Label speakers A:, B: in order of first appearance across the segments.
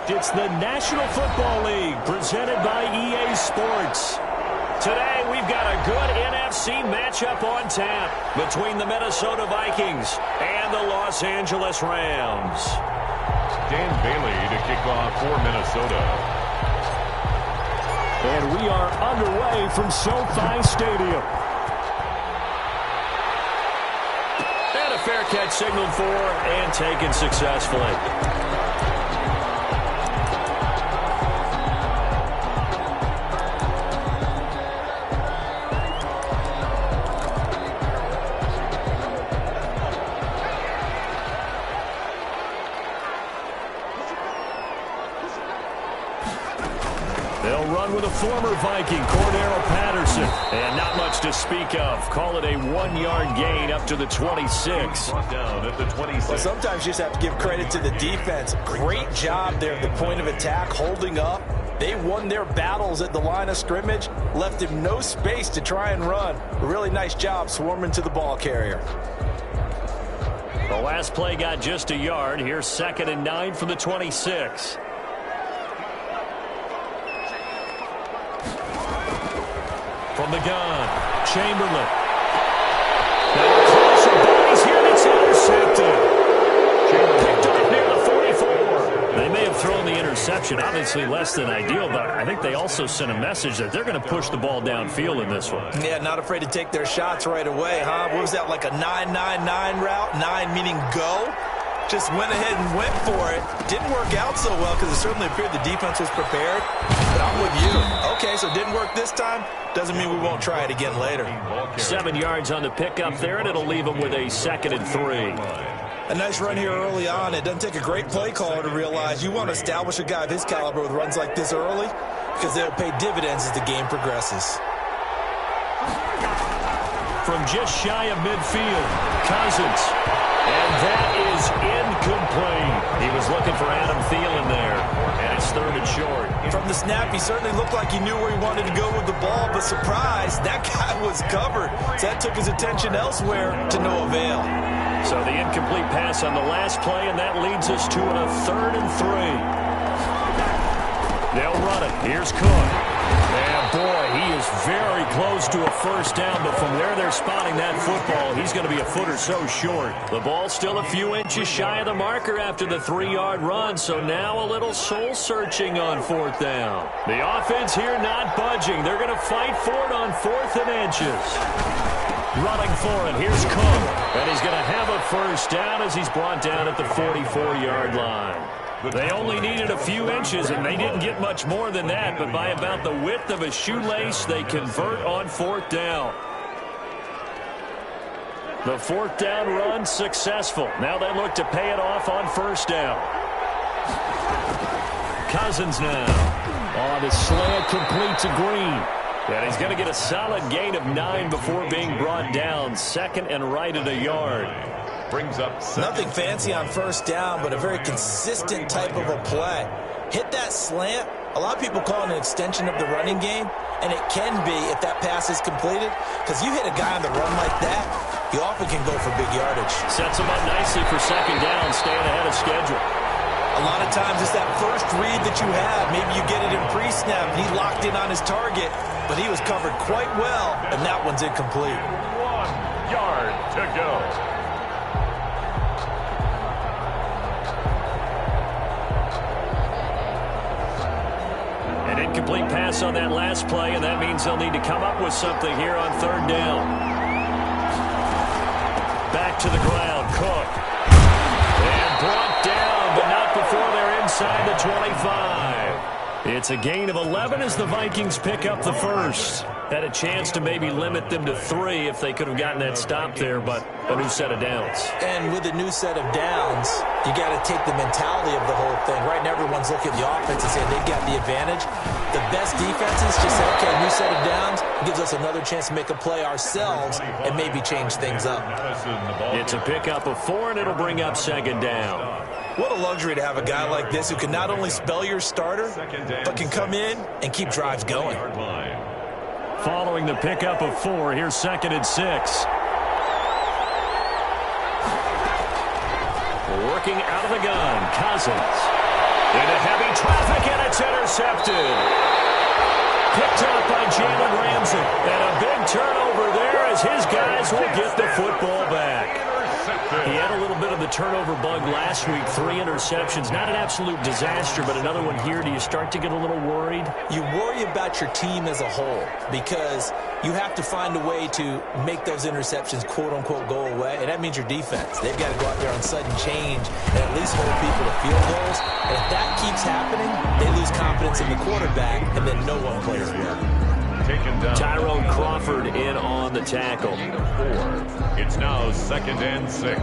A: It's the National Football League presented by EA Sports. Today we've got a good NFC matchup on tap between the Minnesota Vikings and the Los Angeles Rams.
B: Dan Bailey to kick off for Minnesota.
A: And we are underway from SoFi Stadium. And a fair catch signaled for and taken successfully. They'll run with a former Viking, Cordero Patterson. And not much to speak of. Call it a 1-yard gain up to the 26.
B: Down at the 26.
C: Well, sometimes you just have to give credit to the defense. Great job there at the point of attack, holding up. They won their battles at the line of scrimmage, left him no space to try and run. A really nice job swarming to the ball carrier.
A: The last play got just a yard. Here's 2nd and 9 from the 26. From the gun, Chamberlain. Now across the bodies here, and it's intercepted. Picked off near the 44. They may have thrown the interception, obviously less than ideal, but I think they also sent a message that they're going to push the ball downfield in this one.
C: Yeah, not afraid to take their shots right away, huh? What was that, like a 9-9-9 route? 9 meaning go? Just went ahead and went for it. Didn't work out so well because it certainly appeared the defense was prepared. But I'm with you. Okay, so it didn't work this time. Doesn't mean we won't try it again later.
A: 7 yards on the pickup there, and it'll leave them with a 2nd and 3.
C: A nice run here early on. It doesn't take a great play caller to realize you want to establish a guy of his caliber with runs like this early because they'll pay dividends as the game progresses.
A: From just shy of midfield, Cousins. And that is incomplete. He was looking for Adam Thielen there, and it's 3rd and short.
C: From the snap, he certainly looked like he knew where he wanted to go with the ball, but surprise, that guy was covered. So that took his attention elsewhere to no avail.
A: So the incomplete pass on the last play, and that leads us to a 3rd and 3. They'll run it. Here's Cook. And, boy, he is very close to a first down, but from where they're spotting that football, he's going to be a foot or so short. The ball's still a few inches shy of the marker after the 3-yard run, so now a little soul-searching on 4th down. The offense here not budging. They're going to fight for it on 4th and inches. Running for it, here's Cook. And he's going to have a first down as he's brought down at the 44-yard line. They only needed a few inches, and they didn't get much more than that, but by about the width of a shoelace, they convert on 4th down. The 4th down run successful. Now they look to pay it off on 1st down. Cousins now. On his slant, complete to Green. And he's going to get a solid gain of 9 before being brought down. 2nd and right at a yard.
B: Brings up
C: nothing fancy on 1st down, but a very consistent type of a play. Hit that slant. A lot of people call it an extension of the running game, and it can be if that pass is completed, because you hit a guy on the run like that, you often can go for big yardage.
A: Sets him up nicely for 2nd down, staying ahead of schedule.
C: A lot of times it's that first read that you have. Maybe you get it in pre-snap, and he locked in on his target, but he was covered quite well, and that one's incomplete.
B: 1 yard to go.
A: An incomplete pass on that last play, and that means they'll need to come up with something here on 3rd down. Back to the ground, Cook. And brought down, but not before they're inside the 25. It's a gain of 11 as the Vikings pick up the first. Had a chance to maybe limit them to 3 if they could have gotten that stop there, but a new set of downs.
C: And with a new set of downs, you got to take the mentality of the whole thing. Right now, everyone's looking at the offense and saying they've got the advantage. The best defenses just say, okay, new set of downs gives us another chance to make a play ourselves and maybe change things up.
A: It's a pickup of 4, and it'll bring up 2nd down.
C: What a luxury to have a guy like this who can not only spell your starter, but can come in and keep drives going.
A: Following the pickup of 4, here's 2nd and 6. Working out of the gun, Cousins. Into heavy traffic, and it's intercepted. Picked up by Jalen Ramsey. And a big turnover there as his guys will get the football back. He had a little bit of the turnover bug last week. 3 interceptions. Not an absolute disaster, but another one here. Do you start to get a little worried?
C: You worry about your team as a whole because you have to find a way to make those interceptions, quote-unquote, go away, and that means your defense. They've got to go out there on sudden change and at least hold people to field goals. And if that keeps happening, they lose confidence in the quarterback, and then no one plays well.
A: Tyrone Crawford in on the tackle.
B: 4. It's now 2nd and 6.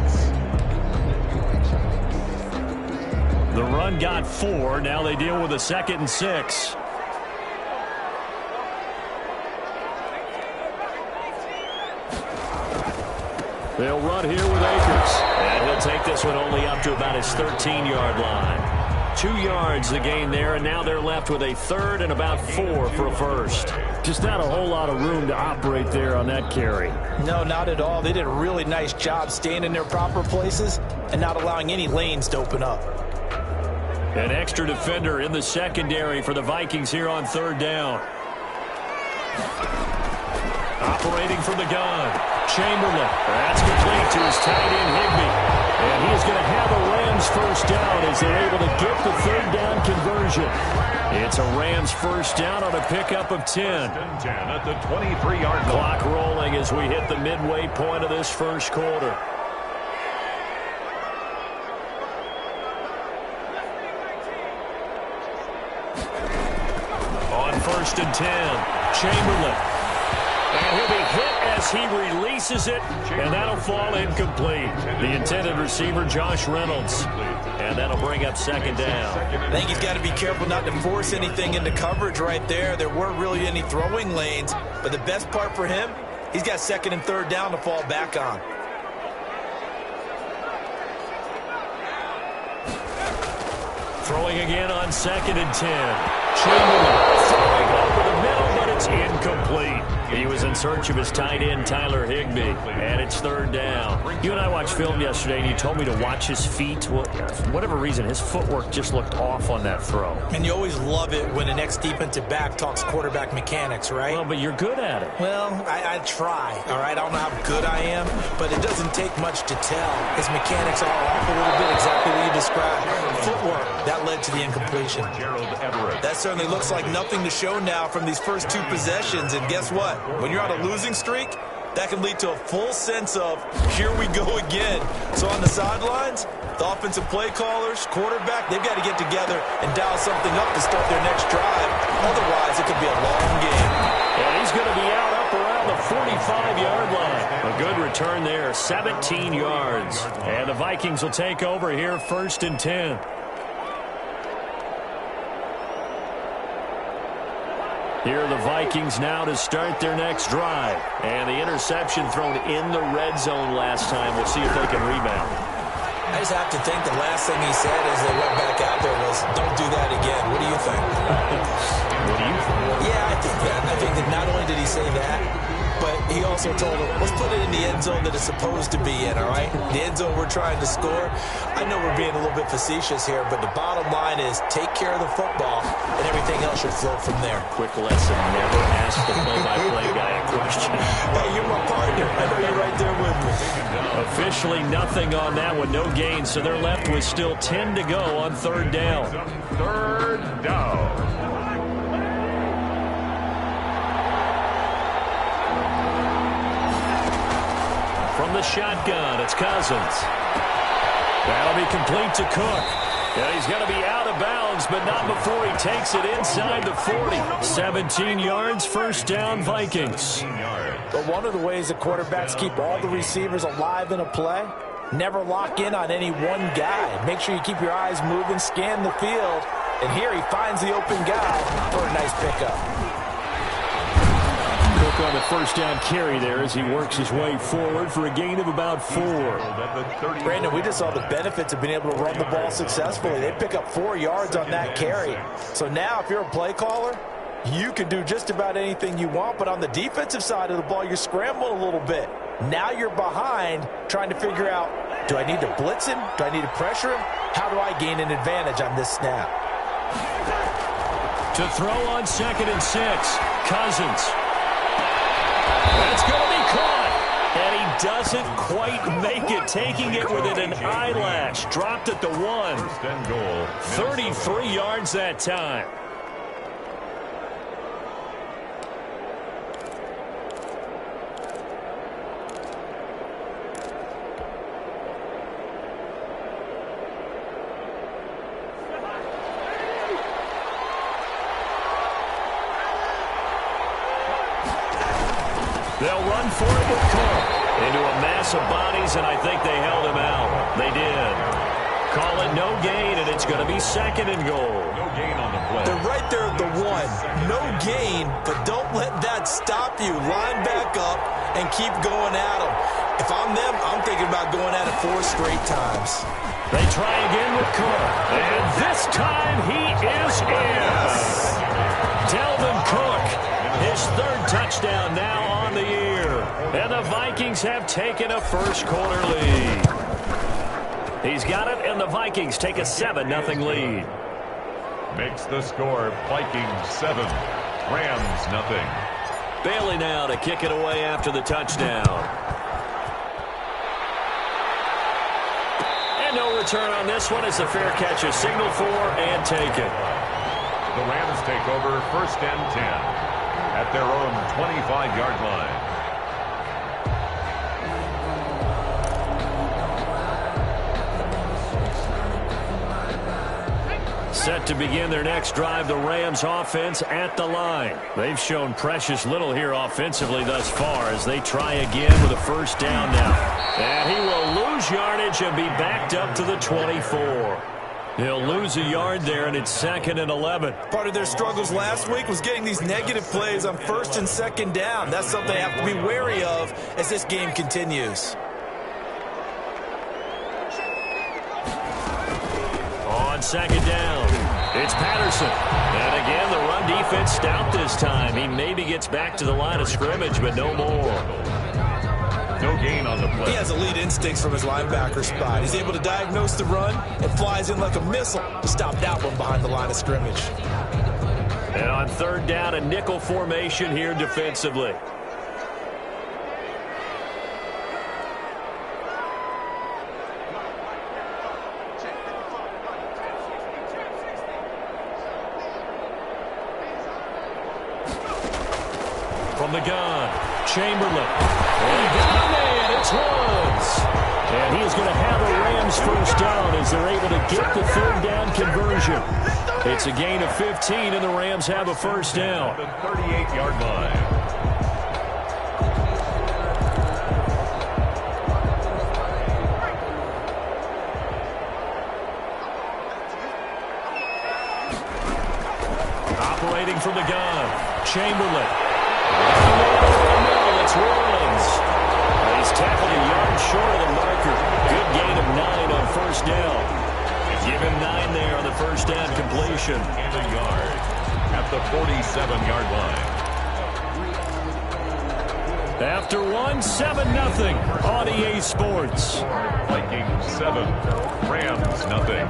A: The run got 4. Now they deal with a 2nd and 6. They'll run here with Akers. And he'll take this one only up to about his 13-yard line. 2 yards the gain there, and now they're left with a 3rd and about 4 for a first. Just not a whole lot of room to operate there on that carry.
C: No, not at all. They did a really nice job staying in their proper places and not allowing any lanes to open up.
A: An extra defender in the secondary for the Vikings here on 3rd down. Operating from the gun. Chamberlain. That's complete to his tight end, Higbee. And he is going to have a Rams first down as they're able to get the 3rd down conversion. It's a Rams first down on a pickup of 10.
B: 10 at the 23-yard line.
A: Clock rolling as we hit the midway point of this first quarter. On 1st and 10, Chamberlain. And he'll be hit as he releases it, and that'll fall incomplete. The intended receiver, Josh Reynolds. And that'll bring up 2nd down.
C: I think he's got to be careful not to force anything into coverage right there. There weren't really any throwing lanes, but the best part for him, he's got 2nd and 3rd down to fall back on.
A: Throwing again on 2nd and 10. Chamberlain throwing over the middle, but it's incomplete. He was in search of his tight end, Tyler Higbee, and it's 3rd down. You and I watched film yesterday, and you told me to watch his feet. Well, for whatever reason, his footwork just looked off on that throw.
C: And you always love it when an ex-defensive back talks quarterback mechanics, right?
A: Well, but you're good at it.
C: Well, I try, all right? I don't know how good I am, but it doesn't take much to tell. His mechanics are off a little bit, exactly what you described. Footwork, that led to the incompletion. That certainly looks like nothing to show now from these first 2 possessions, and guess what? When you're on a losing streak, that can lead to a full sense of, here we go again. So on the sidelines, the offensive play callers, quarterback, they've got to get together and dial something up to start their next drive. Otherwise, it could be a long game.
A: And he's going to be out up around the 45-yard line. A good return there, 17 yards. And the Vikings will take over here, 1st and 10. Here are the Vikings now to start their next drive. And the interception thrown in the red zone last time. We'll see if they can rebound.
C: I just have to think the last thing he said as they went back out there was, don't do that again. What do you think?
A: What do you think?
C: Yeah, I think that. I think that not only did he say that, but he also told him, let's put it in the end zone that it's supposed to be in, all right? The end zone we're trying to score. I know we're being a little bit facetious here, but the bottom line is take care of the football, and everything else should flow from there.
A: Quick lesson, never ask the play-by-play guy a question.
C: Hey, you're my partner. I know you're right there with me.
A: Officially nothing on that one, no gain, so they're left with still 10 to go on 3rd down.
B: 3rd down.
A: From the shotgun, it's Cousins. That'll be complete to Cook. And he's going to be out of bounds, but not before he takes it inside the 40. 17 yards, 1st down, Vikings.
C: But one of the ways that quarterbacks keep all the receivers alive in a play, never lock in on any one guy. Make sure you keep your eyes moving, scan the field, and here he finds the open guy for a nice pickup.
A: On the 1st down carry there as he works his way forward for a gain of about 4.
C: Brandon, we just saw the benefits of being able to run the ball successfully. They pick up 4 yards on that carry. So now if you're a play caller, you can do just about anything you want, but on the defensive side of the ball, you're scrambling a little bit. Now you're behind trying to figure out, do I need to blitz him? Do I need to pressure him? How do I gain an advantage on this snap?
A: To throw on 2nd and 6. Cousins. That's going to be caught. And he doesn't quite make it, taking it within an eyelash. Dropped at the 1.
B: 1st and goal.
A: 33 yards that time. They'll run for it with Cook. Into a mass of bodies, and I think they held him out. They did. Call it no gain, and it's going to be 2nd and goal.
B: No gain on the play.
C: They're right there at the 1. No gain, but don't let that stop you. Line back up and keep going at them. If I'm them, I'm thinking about going at it 4 straight times.
A: They try again with Cook. And this time he is in. Delvin Cook, his 3rd touchdown now on the year. And the Vikings have taken a first-quarter lead. He's got it, and the Vikings take a 7-0 lead.
B: Makes the score Vikings 7, Rams 0.
A: Bailey now to kick it away after the touchdown. And no return on this one as the fair catch is signaled for and taken.
B: The Rams take over 1st and 10 at their own 25-yard line.
A: Set to begin their next drive, the Rams offense at the line. They've shown precious little here offensively thus far as they try again with a 1st down now. And he will lose yardage and be backed up to the 24. He'll lose a yard there, and it's 2nd and 11.
C: Part of their struggles last week was getting these negative plays on 1st and 2nd down. That's something they have to be wary of as this game continues.
A: On 2nd down, it's Patterson. And again, the run defense stout this time. He maybe gets back to the line of scrimmage, but no more.
B: No gain on the play.
C: He has elite instincts from his linebacker spot. He's able to diagnose the run and flies in like a missile to stop that one behind the line of scrimmage.
A: And on 3rd down, a nickel formation here defensively. From the gun, Chamberlain. And he got a man. It's Woods. And he is going to have a Rams 1st down as they're able to get the 3rd down conversion. It's a gain of 15, and the Rams have a 1st down.
B: The 38-yard line.
A: Operating from the gun, Chamberlain. It's Woods. He's tackled a yard short of the marker. Good gain of 9 on 1st down. Give him 9 there on the 1st down completion.
B: And a yard at the 47-yard line.
A: After 7-0 on EA Sports.
B: Vikings 7, Rams 0.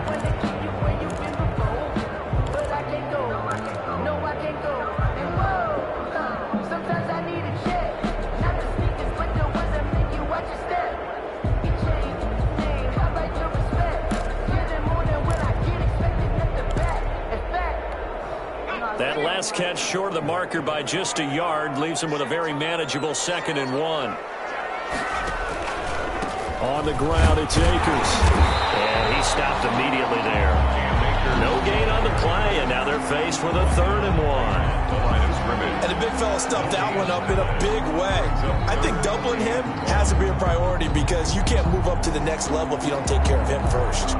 A: That last catch short of the marker by just a yard leaves him with a very manageable 2nd and 1. On the ground, it's Akers. And he stopped immediately there. No gain on the play, and now they're faced with a 3rd and 1.
B: The line of scrimmage.
C: And the big fella stuffed that one up in a big way. I think doubling him has to be a priority because you can't move up to the next level if you don't take care of him first.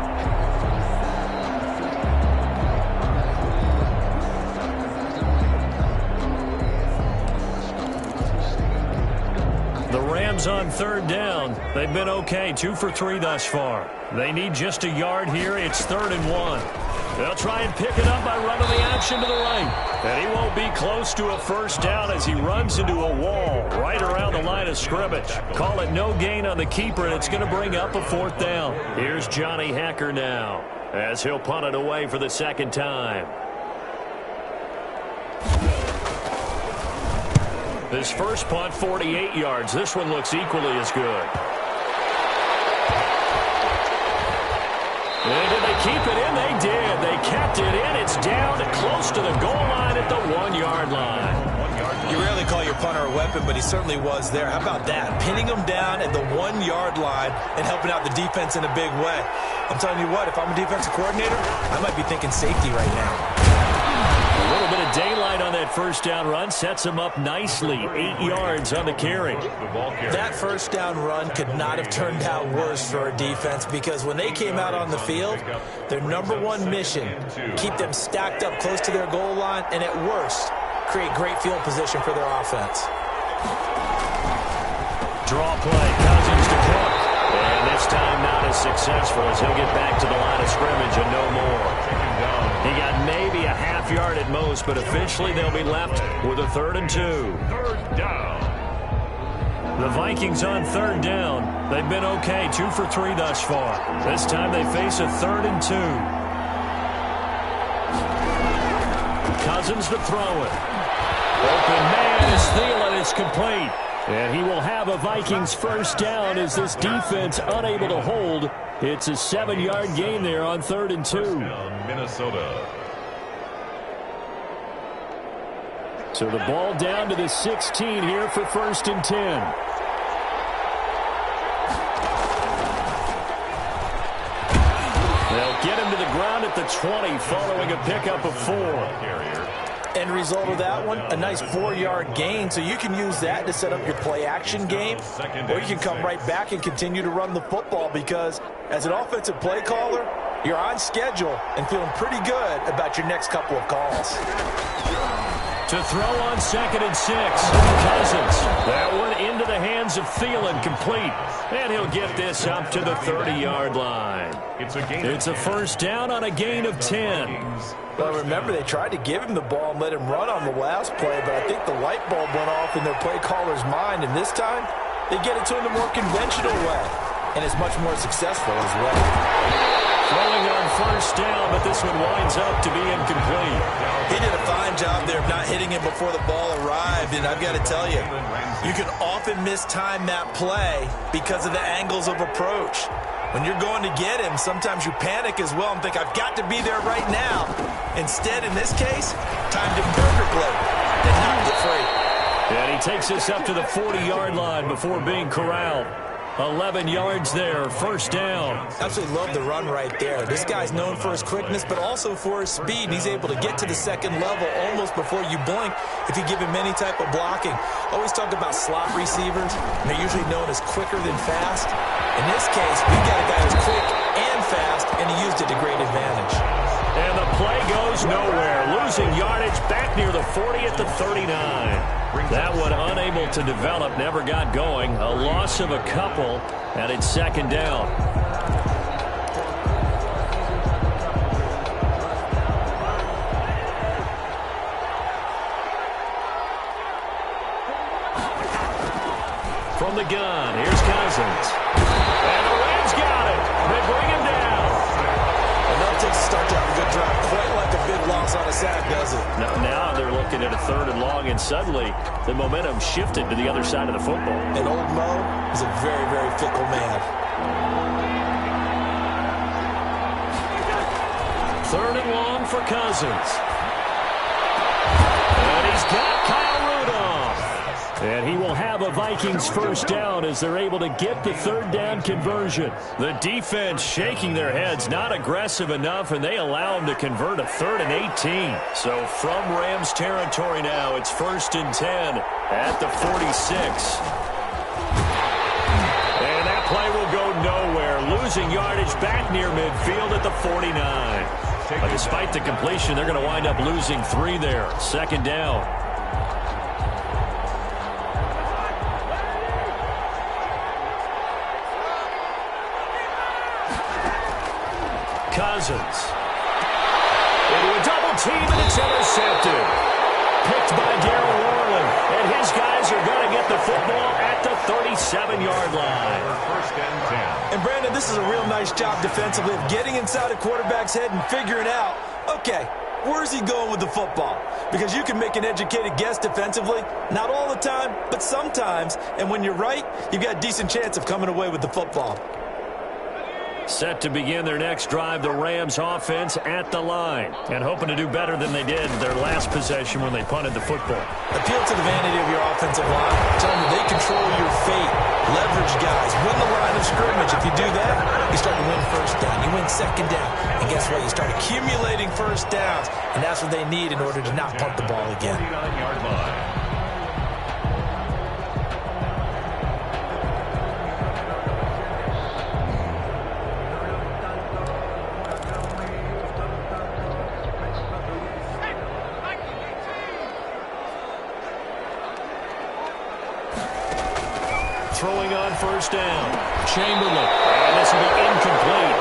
A: The Rams on 3rd down. They've been okay, 2 for 3 thus far. They need just a yard here. It's 3rd and 1. They'll try and pick it up by running the action to the right. And he won't be close to a 1st down as he runs into a wall right around the line of scrimmage. Call it no gain on the keeper, and it's going to bring up a 4th down. Here's Johnny Hekker now. as he'll punt it away for the second time. His first punt, 48 yards. This one looks equally as good. And did they keep it in? They did. They kept it in. It's down close to the goal line at the 1-yard line.
C: You rarely call your punter a weapon, but he certainly was there. How about that? Pinning him down at the 1-yard line and helping out the defense in a big way. I'm telling you what, if I'm a defensive coordinator, I might be thinking safety right now.
A: A little bit of daylight on that first down run sets him up nicely. 8 yards on the carry.
C: That first down run could not have turned out worse for a defense, because when they came out on the field, their number one mission, keep them stacked up close to their goal line, and at worst, create great field position for their offense.
A: Draw play, Cousins to Cook. And this time not as successful, as he'll get back to the line of scrimmage and no more. He got maybe a half yard at most, but eventually they'll be left with a 3rd and 2.
B: Third down.
A: The Vikings on 3rd down. They've been okay, 2 for 3 thus far. This time they face a 3rd and 2. Cousins to throw it. Open man is Thielen. It's complete. And he will have a Vikings first down as this defense unable to hold. It's a 7-yard gain there on 3rd and 2.
B: Minnesota.
A: So the ball down to the 16 here for 1st and 10. They'll get him to the ground at the 20 following a pickup of 4.
C: End result of that one, a nice 4-yard gain, so you can use that to set up your play-action game, or you can come right back and continue to run the football, because as an offensive play caller, you're on schedule and feeling pretty good about your next couple of calls.
A: To throw on 2nd and 6, Cousins. That one into the hands of Thielen, complete. And he'll get this up to the 30-yard line. It's a first down on a gain of 10.
C: Well, remember, they tried to give him the ball and let him run on the last play, but I think the light bulb went off in their play caller's mind, and this time they get it to him the more conventional way, and it's much more successful as well.
A: Throwing on first down, but this one winds up to be incomplete.
C: He did a fine job there of not hitting him before the ball arrived, and I've got to tell you, you can often mistime that play because of the angles of approach. When you're going to get him, sometimes you panic as well and think, I've got to be there right now. Instead, in this case, timed it perfectly and knocked it free.
A: And he takes this up to the 40-yard line before being corralled. 11 yards there, first down.
C: Absolutely love the run right there. This guy's known for his quickness, but also for his speed. And he's able to get to the second level almost before you blink if you give him any type of blocking. Always talk about slot receivers. They're usually known as quicker than fast. In this case, we've got a guy who's quick and fast, and he used it to great advantage.
A: And the play goes nowhere. Losing yardage back near the 40 at the 39. That one unable to develop, never got going. A loss of a couple, and it's second down. From the gun, here's Cousins. And the Rams got it. They bring him down.
C: Enough to start to have a good drive. Quite like a big loss on a sack, does it?
A: Now they're looking at a 3rd and long, and suddenly the momentum shifted to the other side of the football.
C: And old Mo is a very, very fickle man.
A: 3rd and long for Cousins. And he's got Kyle Rudolph. And he will have a Vikings first down as they're able to get the 3rd down conversion. The defense shaking their heads, not aggressive enough, and they allow him to convert a 3rd and 18. So from Rams territory now, it's 1st and 10 at the 46. And that play will go nowhere. Losing yardage back near midfield at the 49. But despite the completion, they're going to wind up losing 3 there. Second down. Cousins into a double team, and it's intercepted. picked by Darryl Worley. And his guys are going to get the football at the 37-yard line.
B: First and 10.
C: And Brandon, this is a real nice job defensively of getting inside a quarterback's head and figuring out, okay, where's he going with the football? Because you can make an educated guess defensively. Not all the time, but sometimes. And when you're right, you've got a decent chance of coming away with the football.
A: Set to begin their next drive, the Rams offense at the line. And hoping to do better than they did their last possession when they punted the football.
C: Appeal to the vanity of your offensive line. Tell them they control your fate. Leverage guys. Win the line of scrimmage. If you do that, you start to win first down. You win second down. And guess what? You start accumulating first downs. And that's what they need in order to not punt the ball again.
B: 39-yard line.
A: Throwing on first down. Chamberlain. And this will be incomplete.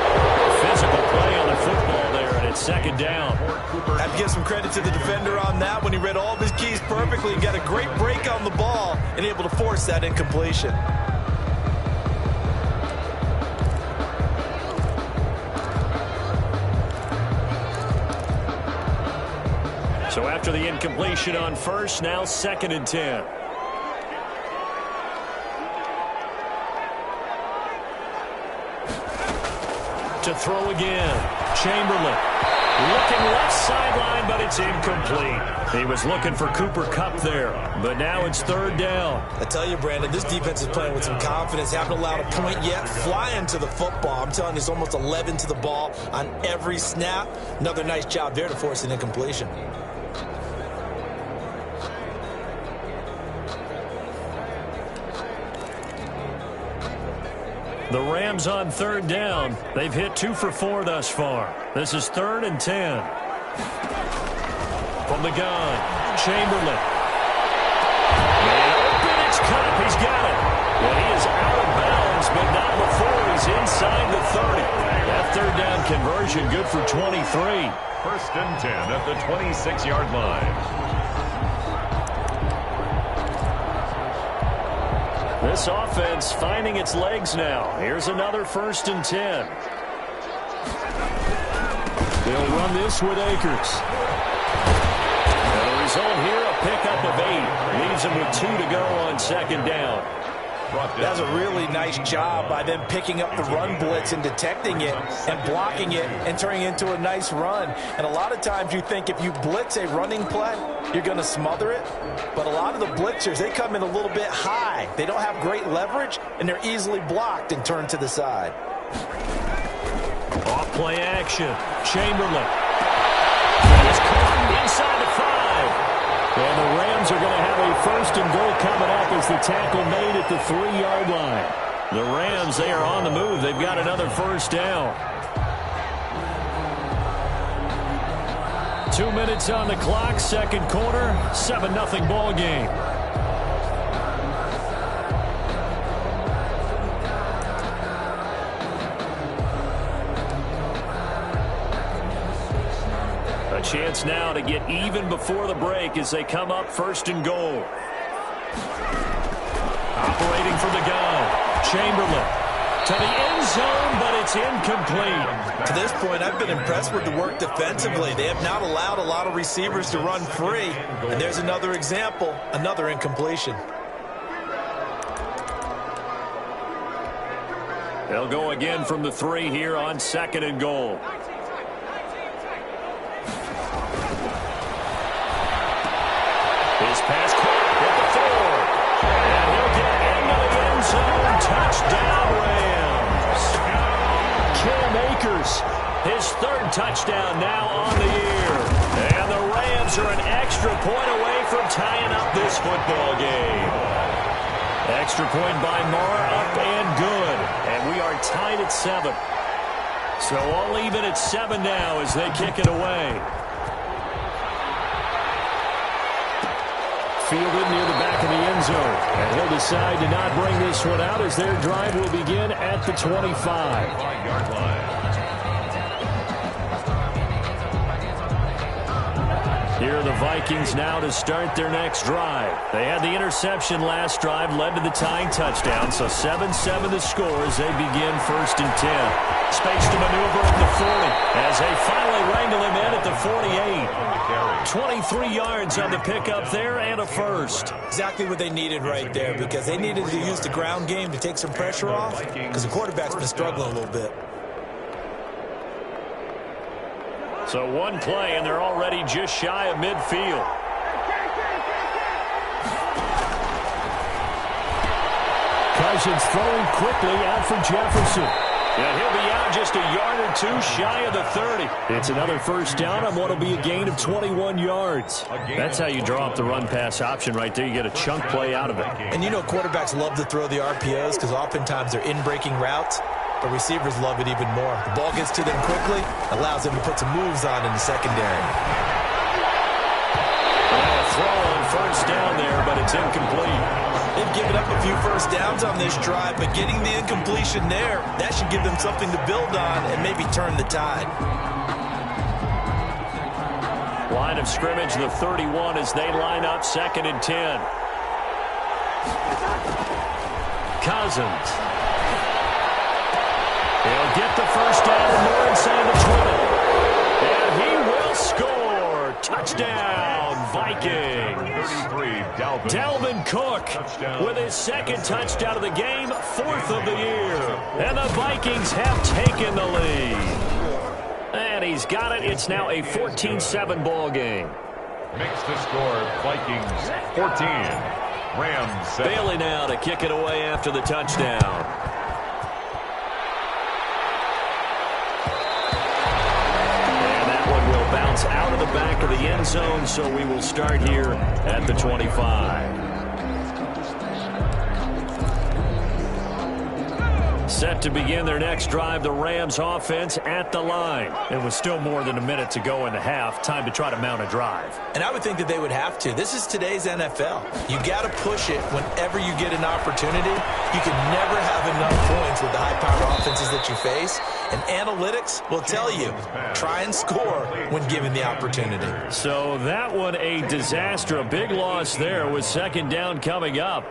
A: Physical play on the football there, and it's second down.
C: I have to give some credit to the defender on that when he read all of his keys perfectly and got a great break on the ball and able to force that incompletion.
A: So after the incompletion on first, now second and 10. To throw again. Chamberlain. Looking left sideline, but it's incomplete. He was looking for Cooper Kupp there, but now it's third down.
C: I tell you, Brandon, this defense is playing with some confidence. Haven't allowed a point yet. Flying to the football. I'm telling you, it's almost 11 to the ball on every snap. Another nice job there to force an incompletion.
A: The Rams on third down. They've hit 2 for 4 thus far. This is third and 10. From the gun, Chamberlain. And open, it's Kupp. He's got it. Well, he is out of bounds, but not before he's inside the 30. That third down conversion good for 23.
B: First and 10 at the 26-yard line.
A: This offense finding its legs now. Here's another first and 10. They'll run this with Akers. And the result here, a pickup of 8. Leaves them with 2 to go on second down.
C: That's a really nice job by them picking up the run blitz and detecting it and blocking it and turning it into a nice run. And a lot of times you think if you blitz a running play, you're going to smother it. But a lot of the blitzers, they come in a little bit high. They don't have great leverage, and they're easily blocked and turned to the side.
A: Off play action. Chamberlain. He's caught inside the 5. And the Rams are going to have a first and goal coming up as the tackle made at the 3-yard line. The Rams, they are on the move. They've got another first down. 2 minutes on the clock, second quarter, 7-0 ball game. A chance now to get even before the break as they come up first and goal. Operating from the gun, Chamberlain. To the end zone, but it's incomplete.
C: To this point, I've been impressed with the work defensively. They have not allowed a lot of receivers to run free. And there's another example, another incompletion.
A: They'll go again from the 3 here on second and goal. His pass caught at the 4. And he'll get into the end zone. Touchdown, Rams. Cam Akers, his 3rd touchdown now on the year. And the Rams are an extra point away from tying up this football game. Extra point by Marr, up and good. And we are tied at 7. So all even at 7 now as they kick it away. Fielded near the back of the end zone. And he'll decide to not bring this one out as their drive will begin at the 25-yard line. Here are the Vikings now to start their next drive. They had the interception last drive, led to the tying touchdown, so 7-7 the score as they begin 1st and 10. Space to maneuver at the 40 as they finally wrangle him in at the 48. 23 yards on the pickup there and a first.
C: Exactly what they needed right there, because they needed to use the ground game to take some pressure off, because the quarterback's been struggling a little bit.
A: So one play, and they're already just shy of midfield. Cousins throwing quickly out for Jefferson. And he'll be out just a yard or two shy of the 30. It's another first down on what will be a gain of 21 yards. That's how you draw up the run-pass option right there. You get a chunk play out of it.
C: And you know quarterbacks love to throw the RPOs because oftentimes they're in-breaking routes. But receivers love it even more. The ball gets to them quickly, allows them to put some moves on in the secondary.
A: A throw on first down there, but it's incomplete.
C: They've given up a few first downs on this drive, but getting the incompletion there, that should give them something to build on and maybe turn the tide.
A: Line of scrimmage, the 31 as they line up 2nd and 10. Cousins. He'll get the first down and more inside the 20. And he will score. Touchdown, Vikings.
B: 33,
A: Dalvin Cook with his 2nd touchdown of the game, 4th of the year. And the Vikings have taken the lead. And he's got it. It's now a 14-7 ball game.
B: Makes the score Vikings 14. Rams 7.
A: Bailey now to kick it away after the touchdown. Bounce out of the back of the end zone, so we will start here at the 25. Set to begin their next drive, the Rams offense at the line. And with still more than a minute to go in the half, time to try to mount a drive.
C: And I would think that they would have to. This is today's NFL. You got to push it whenever you get an opportunity. You can never have enough points with the high-powered offenses that you face. And analytics will tell you, try and score when given the opportunity.
A: So that one a disaster, a big loss there with 2nd down coming up.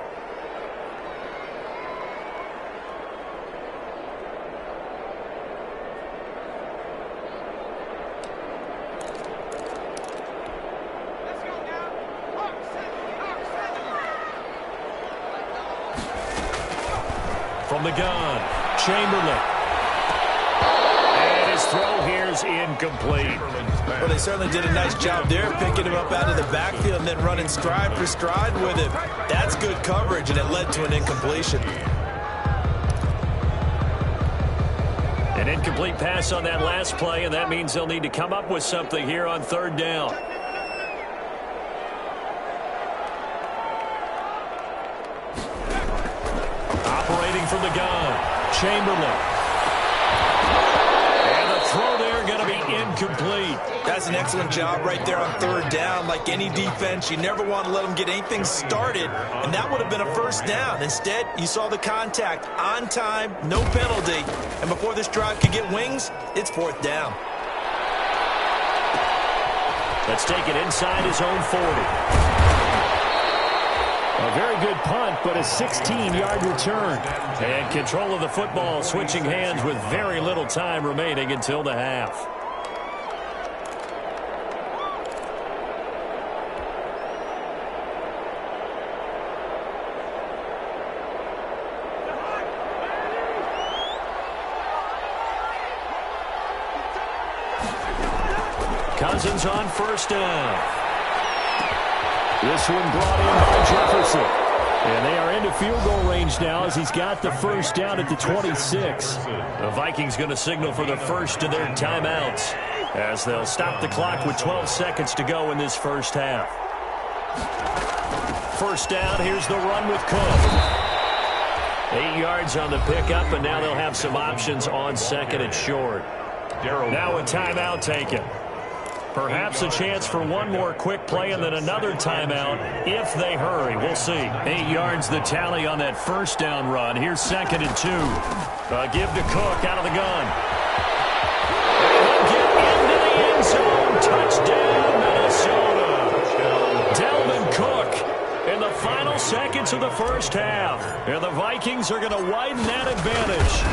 A: From the gun, Chamberlain. And his throw here is incomplete.
C: Well, they certainly did a nice job there, picking him up out of the backfield and then running stride for stride with him. That's good coverage, and it led to an incompletion.
A: An incomplete pass on that last play, and that means they'll need to come up with something here on 3rd down. From the gun, Chamberlain. And the throw there going to be incomplete.
C: That's an excellent job right there on 3rd down. Like any defense, you never want to let them get anything started, and that would have been a first down. Instead, you saw the contact on time, no penalty, and before this drive could get wings, it's 4th down.
A: Let's take it inside his own 40. A very good punt, but a 16-yard return. And control of the football, switching hands with very little time remaining until the half. Cousins on 1st down. This one brought in by Jefferson. And they are into field goal range now as he's got the first down at the 26. The Vikings going to signal for the first of their timeouts as they'll stop the clock with 12 seconds to go in this first half. First down, here's the run with Cook. 8 yards on the pickup, and now they'll have some options on 2nd and short. Now a timeout taken. Perhaps a chance for one more quick play and then another timeout if they hurry. We'll see. 8 yards the tally on that first down run. Here's 2nd and 2. Give to Cook out of the gun. And he'll get into the end zone. Touchdown, Minnesota. in the final seconds of the first half. And the Vikings are going to widen that advantage.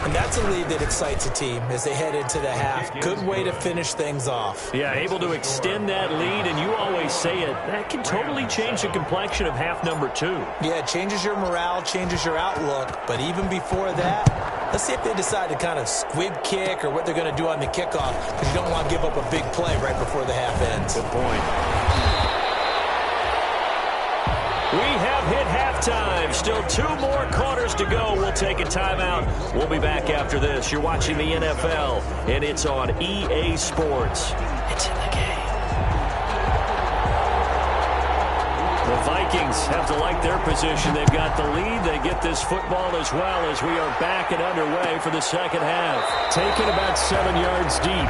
C: And that's a lead that excites a team as they head into the half. Good way to finish things off.
A: Yeah, able to extend that lead, and you always say it, that can totally change the complexion of half number 2.
C: Yeah, it changes your morale, changes your outlook. But even before that, let's see if they decide to kind of squib kick or what they're going to do on the kickoff, because you don't want to give up a big play right before the half ends.
A: Good point. We have hit halftime. Still 2 more quarters to go. We'll take a timeout. We'll be back after this. You're watching the NFL, and it's on EA Sports. It's in the game. The Vikings have to like their position. They've got the lead. They get this football as well as we are back and underway for the second half. Taken about 7 yards deep.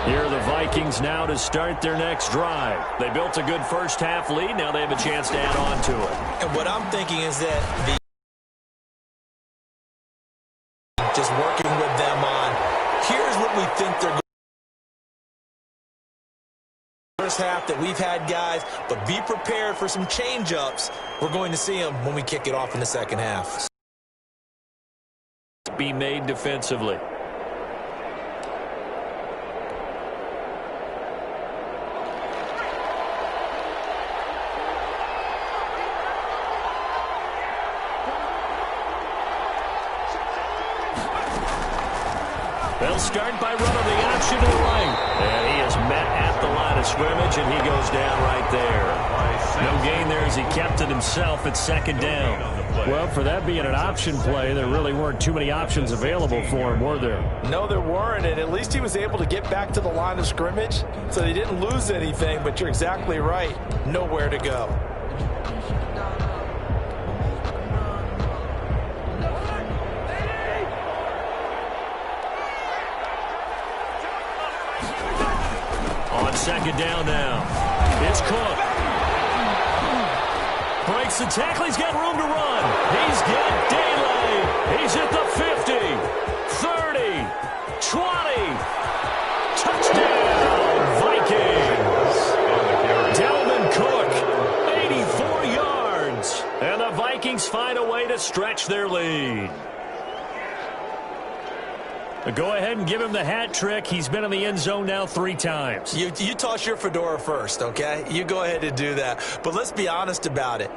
A: Here are the Vikings now to start their next drive. They built a good first half lead. Now they have a chance to add on to it.
C: And what I'm thinking is that just working with them on, here's what we think they're going to do. First half that we've had guys, but be prepared for some change-ups. We're going to see them when we kick it off in the second half.
A: Be made defensively. They'll start by running the option to the right. And he is met at the line of scrimmage, and he goes down right there. No gain there as he kept it himself at second down.
D: Well, for that being an option play, there really weren't too many options available for him, were there?
C: No, there weren't, and at least he was able to get back to the line of scrimmage, so they didn't lose anything, but you're exactly right. Nowhere to go.
A: Second down now. It's Cook. Breaks the tackle. He's got room to run. He's got Daly. He's at the 50, 30, 20. Touchdown, Vikings. Dalvin Cook, 84 yards. And the Vikings find a way to stretch their lead. Go ahead and give him the hat trick. He's been in the end zone now 3 times.
C: You toss your fedora first, okay? You go ahead and do that. But let's be honest about it.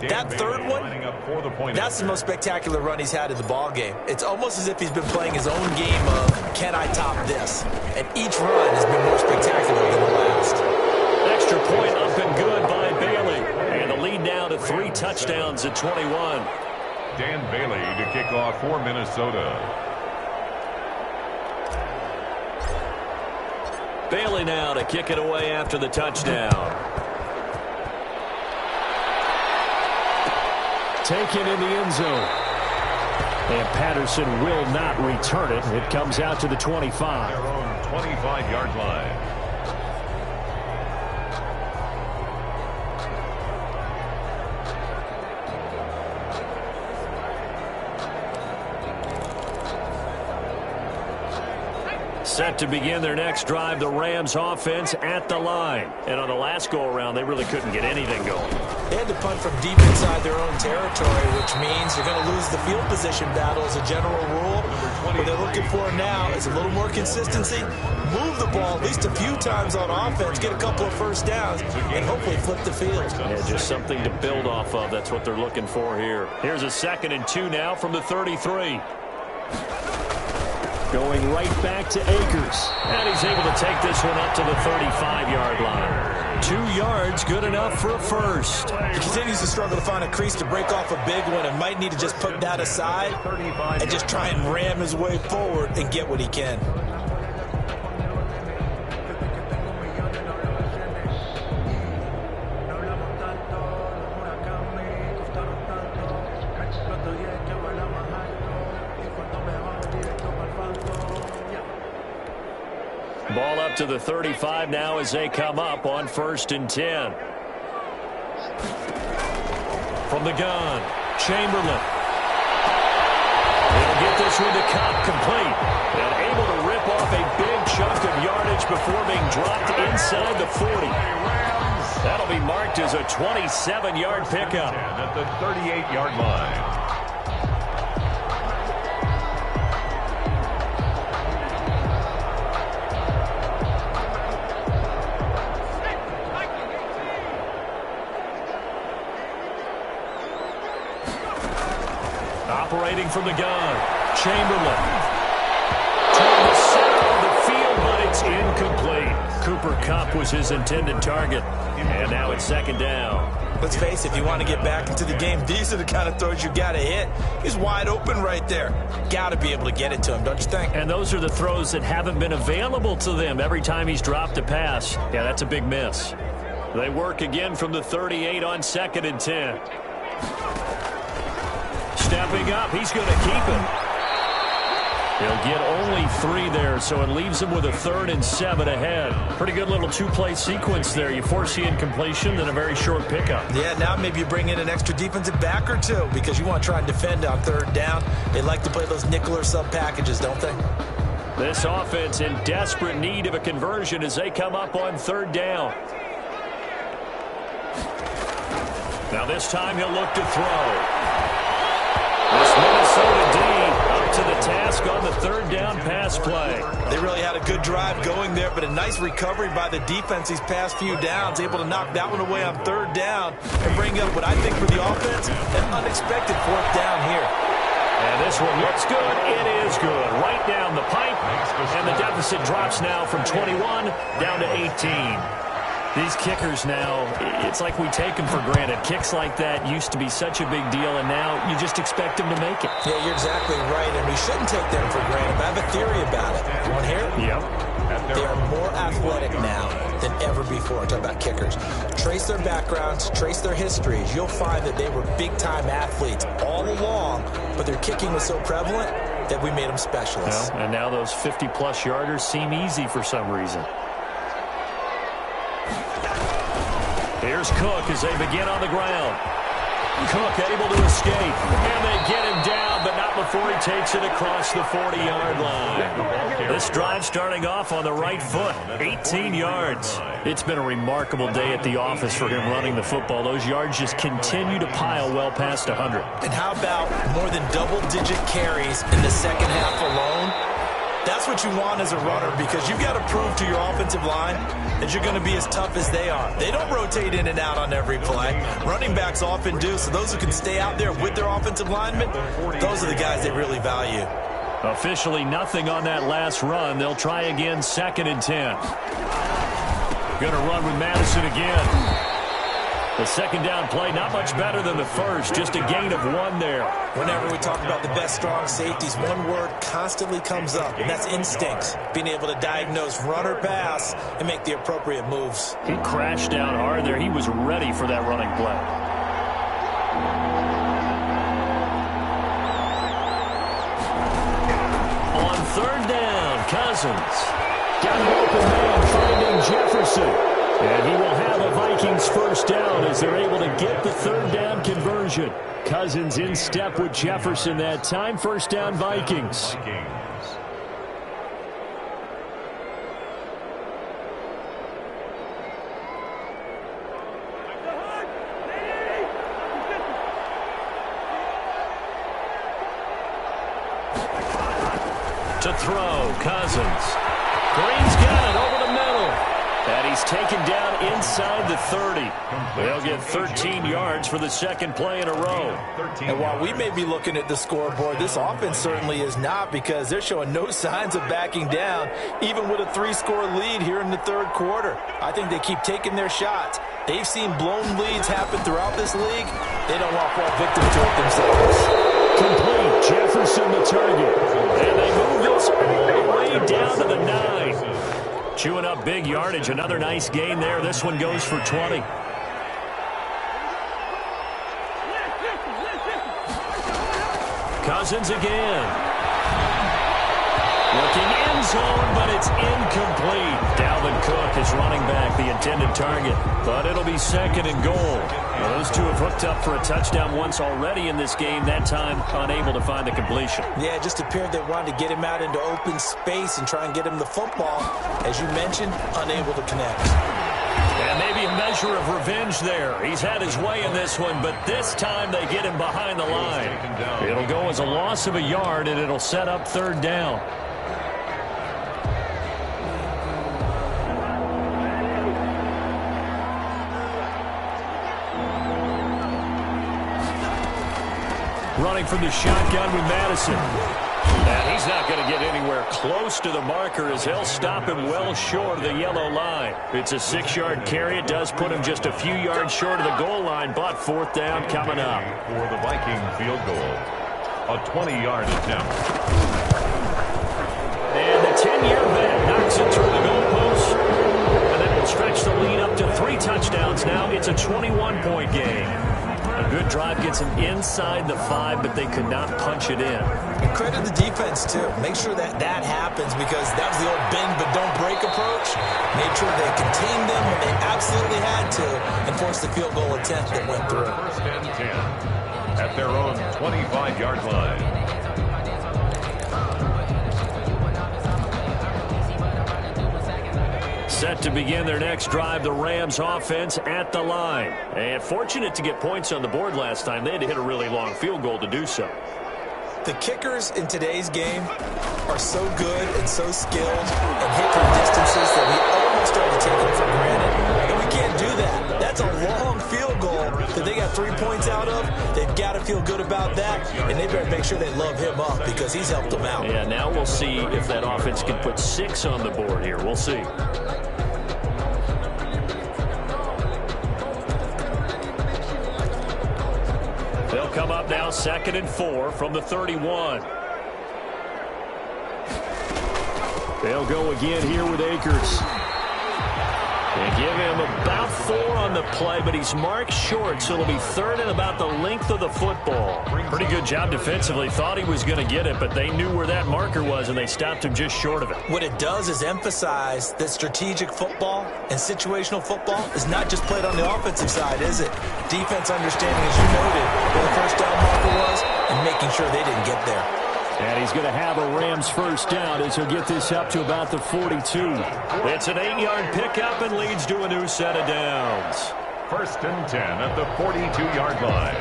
C: That third one, that's the most spectacular run he's had in the ball game. It's almost as if he's been playing his own game of, can I top this? And each run has been more spectacular than the last.
A: Extra point up and good by Bailey. And the lead now to 3 touchdowns at 21.
B: Dan Bailey to kick off for Minnesota.
A: Bailey now to kick it away after the touchdown.
D: Taken in the end zone. And Patterson will not return it. It comes out to the 25.
B: Their own 25-yard line.
A: Set to begin their next drive, the Rams offense at the line. And on the last go-around, they really couldn't get anything going.
C: They had to punt from deep inside their own territory, which means you're going to lose the field position battle as a general rule. What they're looking for now is a little more consistency, move the ball at least a few times on offense, get a couple of first downs, and hopefully flip the field.
A: Yeah, just something to build off of. That's what they're looking for here. Here's a 2nd and 2 now from the 33.
D: Going right back to Akers.
A: And he's able to take this one up to the 35-yard line. 2 yards, good enough for a first.
C: He continues to struggle to find a crease to break off a big one and might need to just put that aside and just try and ram his way forward and get what he can.
A: Ball up to the 35 now as they come up on 1st and 10. From the gun, Chamberlain. this one to Cobb, complete. And able to rip off a big chunk of yardage before being dropped inside the 40. That'll be marked as a 27-yard pickup.
B: At the 38-yard line.
A: Operating from the gun, Chamberlain. Toward the center of the field, but it's incomplete. Cooper Kupp was his intended target. And now it's second down.
C: Let's face it, if you want to get back into the game, these are the kind of throws you got to hit. He's wide open right there. Got to be able to get it to him, don't you think?
A: And those are the throws that haven't been available to them every time he's dropped a pass. Yeah, that's a big miss. They work again from the 38 on 2nd and 10. Stepping up, he's going to keep it. He'll get only 3 there, so it leaves him with a 3rd and 7 ahead. Pretty good little 2-play sequence there. You force the incompletion, then a very short pickup.
C: Yeah, now maybe you bring in an extra defensive back or 2 because you want to try and defend on 3rd down. They like to play those nickel or sub packages, don't they?
A: This offense in desperate need of a conversion as they come up on 3rd down. Now this time he'll look to throw. This Minnesota D up to the task on the 3rd down pass play.
C: They really had a good drive going there, but a nice recovery by the defense these past few downs, able to knock that one away on 3rd down and bring up what I think for the offense, an unexpected 4th down here.
A: And this one looks good. It is good. Right down the pipe. And the deficit drops now from 21 down to 18. These kickers now, it's like we take them for granted. Kicks like that used to be such a big deal, and now you just expect them to make it.
C: Yeah, you're exactly right, and we shouldn't take them for granted. But I have a theory about it. You want to hear it?
A: Yep.
C: They are more athletic now than ever before. I'm talking about kickers. Trace their backgrounds, trace their histories. You'll find that they were big-time athletes all along, but their kicking was so prevalent that we made them specialists.
A: Well, and now those 50-plus yarders seem easy for some reason. Here's Cook as they begin on the ground. Cook able to escape, and they get him down, but not before he takes it across the 40-yard line. This drive starting off on the right foot, 18 yards. It's been a remarkable day at the office for him running the football. Those yards just continue to pile well past 100.
C: And how about more than double-digit carries in the second half alone? That's what you want as a runner, because you've got to prove to your offensive line that you're going to be as tough as they are. They don't rotate in and out on every play. Running backs often do, so those who can stay out there with their offensive linemen, those are the guys they really value.
A: Officially nothing on that last run. They'll try again, 2nd and 10. Going to run with Madison again. The second down play, not much better than the first, just a gain of 1 there.
C: Whenever we talk about the best strong safeties, one word constantly comes up, and that's instinct. Being able to diagnose run or pass and make the appropriate moves.
A: He crashed down hard there. He was ready for that running play. On 3rd down, Cousins. Got an open man finding Jefferson. And he will have a Vikings 1st down as they're able to get the 3rd down conversion. Cousins in step with Jefferson that time. 1st down, Vikings. To throw, Cousins. Green's got it over the middle. And he's taken down inside the 30. They'll get 13 yards for the 2nd play in a row.
C: And while we may be looking at the scoreboard, this offense certainly is not, because they're showing no signs of backing down, even with a 3-score lead here in the 3rd quarter. I think they keep taking their shots. They've seen blown leads happen throughout this league. They don't want to fall victim to it themselves.
A: Complete. Jefferson the target. And they move this all the way down to the 9. Chewing up big yardage. Another nice gain there. This one goes for 20. Cousins again. Looking end zone, but it's incomplete. Dalvin Cook is running back, the intended target. But it'll be 2nd and goal. Well, those two have hooked up for a touchdown once already in this game, that time unable to find the completion.
C: Yeah, it just appeared they wanted to get him out into open space and try and get him the football. As you mentioned, unable to connect.
A: And maybe a measure of revenge there. He's had his way in this one, but this time they get him behind the line. It'll go as a loss of a yard, and it'll set up 3rd down. Running from the shotgun with Madison. And he's not going to get anywhere close to the marker as he'll stop him well short of the yellow line. It's a 6-yard carry. It does put him just a few yards short of the goal line, but 4th down coming up.
B: For the Viking field goal, a 20-yard attempt.
A: And the 10-year vet knocks it through the goalpost. And that will stretch the lead up to 3 touchdowns now. It's a 21-point game. A good drive gets them inside the 5, but they could not punch it in.
C: And credit the defense, too. Make sure that happens because that was the old bend but don't break approach. Made sure they contained them when they absolutely had to and forced the field goal attempt that went through.
B: 1st and 10 at their own 25-yard line.
A: Set to begin their next drive, the Rams offense at the line. And fortunate to get points on the board last time. They had to hit a really long field goal to do so.
C: The kickers in today's game are so good and so skilled and hit from distances that we almost start to take them for granted. And we can't do that. That's a long field goal that they got 3 points out of. They've got to feel good about that, and they better make sure they love him up because he's helped them out.
A: Yeah, now we'll see if that offense can put 6 on the board here. We'll see. They'll come up now 2nd and 4 from the 31. They'll go again here with Akers. They give him about 4 on the play, but he's marked short, so it'll be 3rd and about the length of the football. Pretty good job defensively. Thought he was going to get it, but they knew where that marker was, and they stopped him just short of it.
C: What it does is emphasize that strategic football and situational football is not just played on the offensive side, is it? Defense understanding, as you noted, where the 1st down marker was and making sure they didn't get there.
D: And he's going to have a Rams 1st down as he'll get this up to about the 42.
A: It's an 8-yard pickup and leads to a new set of downs.
B: 1st and 10 at the 42-yard line.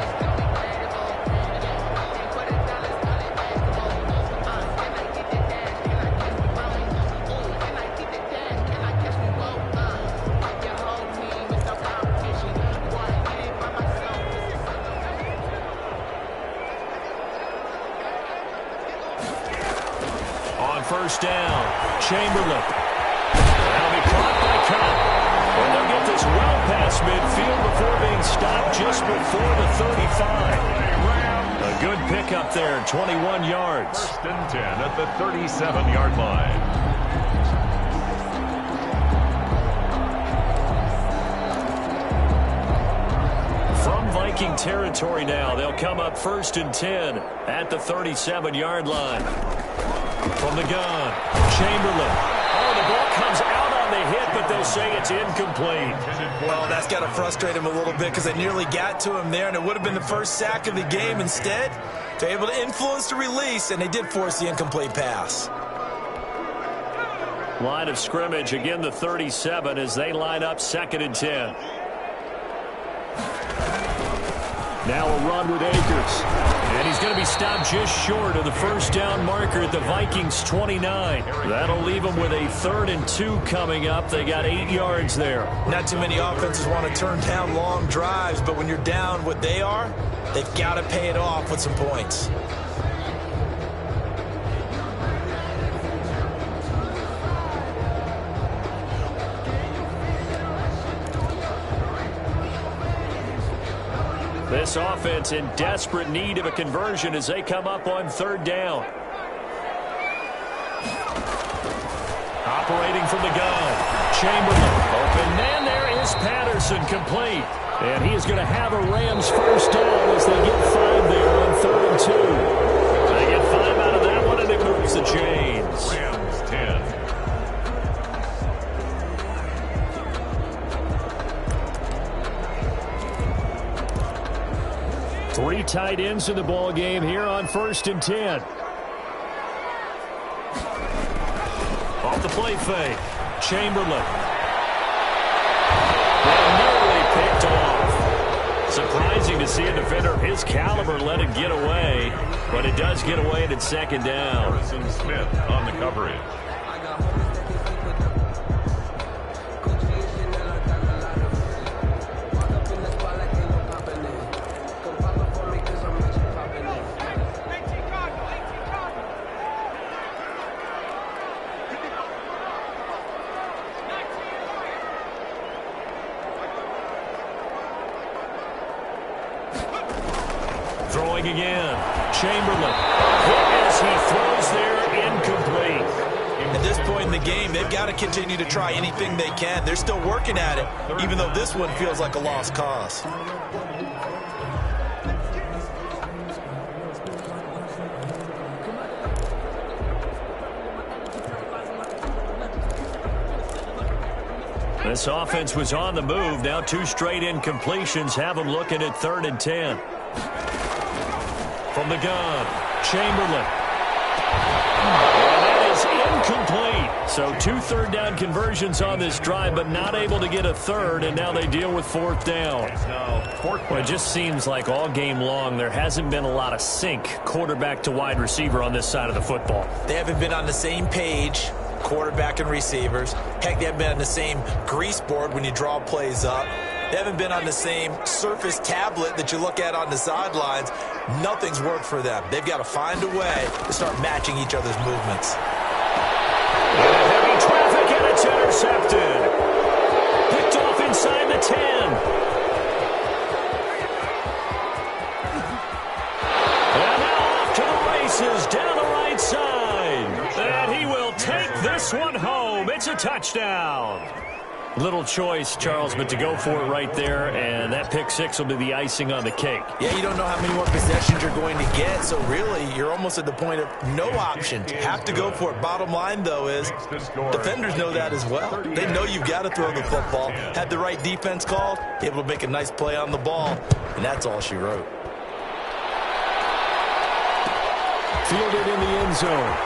A: On 1st down, Chamberlain. That'll be caught by Cup. And they'll get this well past midfield before being stopped just before the 35. A good pickup there, 21 yards.
B: 1st and 10 at the 37-yard line.
A: From Viking territory now, they'll come up 1st and 10 at the 37-yard line. From the gun, Chamberlain. Oh, the ball comes out on the hit, but they'll say it's incomplete.
C: Well, that's got to frustrate him a little bit because they nearly got to him there, and it would have been the 1st sack of the game. Instead, they're able to influence the release, and they did force the incomplete pass.
A: Line of scrimmage, again the 37 as they line up 2nd and 10. Now a run with Akers. And he's going to be stopped just short of the 1st down marker at the Vikings 29. That'll leave them with a 3rd and 2 coming up. They got 8 yards there.
C: Not too many offenses want to turn down long drives, but when you're down what they are, they've got to pay it off with some points.
A: This offense in desperate need of a conversion as they come up on 3rd down. Operating from the gun, Chamberlain. Open man, there is Patterson, complete. And he is going to have a Rams 1st down as they get 5 there on 3rd and 2. They get 5 out of that one, and it moves the chains.
B: Rams 10.
D: tight ends in the ball game here on 1st and 10.
A: Off the play fake. Chamberlain. And nearly picked off. Surprising to see a defender of his caliber let it get away, but it does get away and it's 2nd down.
B: Harrison Smith on the coverage.
A: Throwing again. Chamberlain. Hit as he throws there, incomplete.
C: At this point in the game, they've got to continue to try anything they can. They're still working at it, even though this one feels like a lost cause.
A: This offense was on the move. Now 2 straight incompletions have them looking at 3rd and 10. From the gun, Chamberlain. And that is incomplete. So 2 third-down conversions on this drive, but not able to get a third, and now they deal with 4th down. Well, it just seems like all game long there hasn't been a lot of sync quarterback to wide receiver on this side of the football.
C: They haven't been on the same page, quarterback and receivers. Heck, they haven't been on the same grease board when you draw plays up. They haven't been on the same Surface tablet that you look at on the sidelines. Nothing's worked for them. They've got to find a way to start matching each other's movements.
A: Heavy traffic, and it's intercepted. Picked off inside the 10. And now off to the races down the right side. And he will take this one home. It's a touchdown. Little choice, Charles, but to go for it right there, and that pick 6 will be the icing on the cake.
C: Yeah, you don't know how many more possessions you're going to get, so really you're almost at the point of no options. Have to go for it. Bottom line, though, is defenders know that as well. They know you've got to throw the football. Had the right defense called, able to make a nice play on the ball, and that's all she wrote.
D: Fielded in the end zone.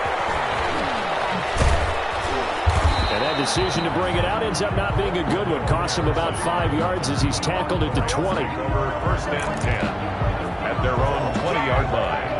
D: And that decision to bring it out ends up not being a good one. Costs him about 5 yards as he's tackled at the 20.
B: Over 1st and 10 at their own 20-yard line.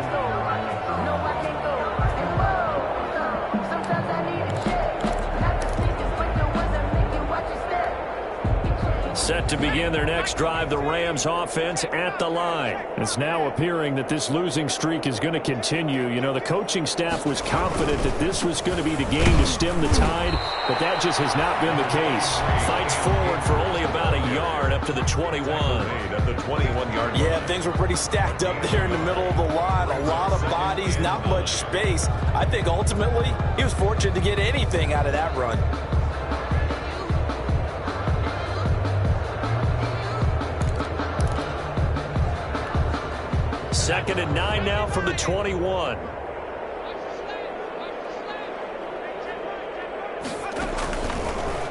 A: Set to begin their next drive, the Rams offense at the line.
D: It's now appearing that this losing streak is going to continue. You know, the coaching staff was confident that this was going to be the game to stem the tide, but that just has not been the case.
A: Fights forward for only about a yard up to the 21.
B: At the 21-yard line.
C: Yeah, things were pretty stacked up there in the middle of the line. A lot of bodies, not much space. I think ultimately he was fortunate to get anything out of that run.
A: Second and 9 now from the 21.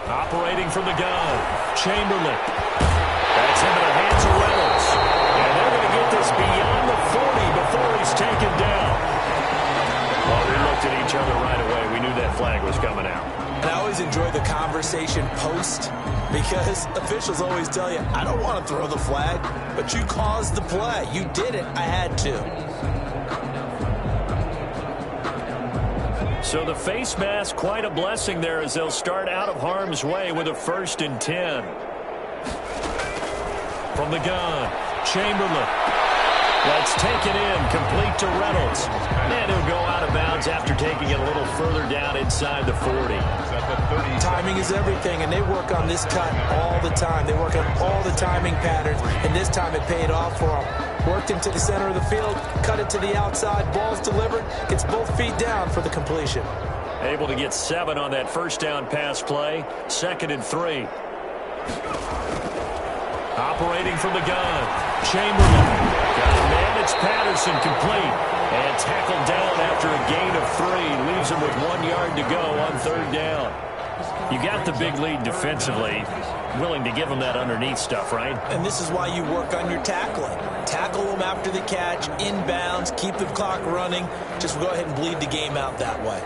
A: Operating from the gun, Chamberlain. That's into the hands of Reynolds. And they're going to get this beyond the 40 before he's taken down. Well, we looked at each other right away. We knew that flag was coming out.
C: And I always enjoy the conversation post because officials always tell you, I don't want to throw the flag, but you caused the play. You did it. I had to.
A: So the face mask, quite a blessing there as they'll start out of harm's way with a 1st and 10. From the gun, Chamberlain. That's taken in, complete to Reynolds. And he'll go out of bounds after taking it a little further down inside the 40.
C: Timing is everything, and they work on this cut all the time. They work on all the timing patterns, and this time it paid off for them. Worked into the center of the field, cut it to the outside, ball's delivered, gets both feet down for the completion.
A: Able to get 7 on that 1st down pass play. 2nd and 3. Operating from the gun, Chamberlain. Got to manage Patterson complete. And tackled down after a gain of 3. Leaves him with 1 yard to go on 3rd down. You got the big lead defensively. Willing to give him that underneath stuff, right?
C: And this is why you work on your tackling. Tackle them after the catch, inbounds, keep the clock running. Just go ahead and bleed the game out that way.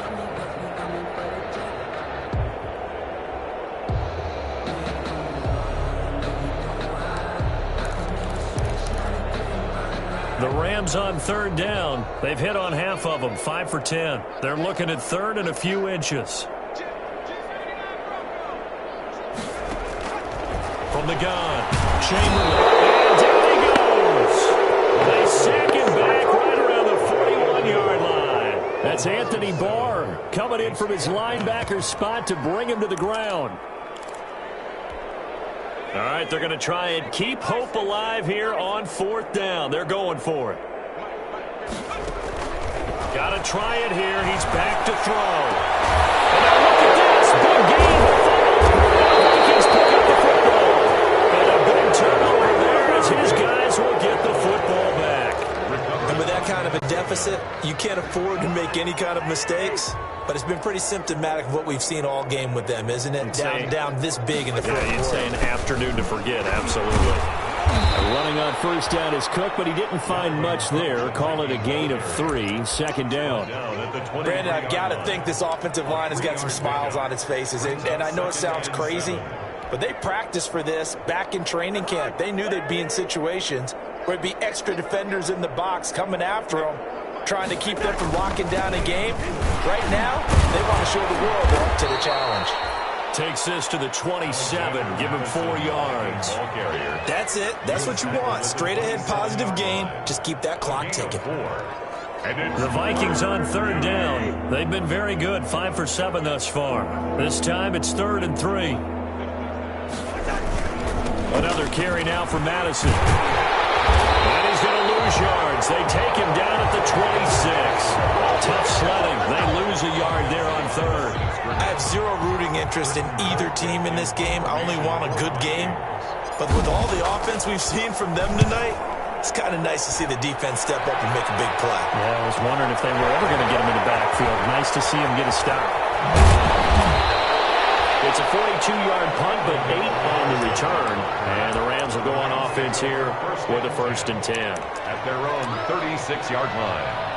D: The Rams on third down. They've hit on half of them, 5 for 10. They're looking at third and a few inches. From the gun, Chamberlain, and down he goes. They sack him back right around the 41-yard line. That's Anthony Barr coming in from his linebacker spot to bring him to the ground. All right, they're going to try and keep hope alive here on fourth down. They're going for it. Got to try it here. He's back to throw. And now look at this. Big game. The Vikings pick up the football. And a big turnover there as his guys will get the football back.
C: And with that kind of a deficit, you can't afford to make any kind of mistakes. But it's been pretty symptomatic of what we've seen all game with them, isn't it? Down this big in the fourth quarter.
D: Yeah, you'd say an afternoon to forget, absolutely. Running on first down is Cook, but he didn't find much there. Call it a gain of 3, second down.
C: Brandon, I've got to think this offensive line has got some smiles on its faces. And I know it sounds crazy, but they practiced for this back in training camp. They knew they'd be in situations where there'd be extra defenders in the box coming after them, trying to keep them from locking down a game. Right now, they want to show the world they're up to the challenge.
D: Takes this to the 27, give him 4 yards.
C: That's it. That's what you want. Straight ahead positive gain. Just keep that clock ticking.
D: The Vikings on third down. They've been very good, 5 for 7 thus far. This time it's 3rd and 3. Another carry now for Madison. And he's going to lose yards. They take him down at the 26. Tough sledding. They lose a yard there on third.
C: I have zero rooting interest in either team in this game. I only want a good game. But with all the offense we've seen from them tonight, it's kind of nice to see the defense step up and make a big play.
D: Yeah, I was wondering if they were ever going to get him in the backfield. Nice to see him get a stop. It's a 42-yard punt, but 8 on the return. And the Rams will go on offense here with a 1st and 10.
B: At their own 36-yard line.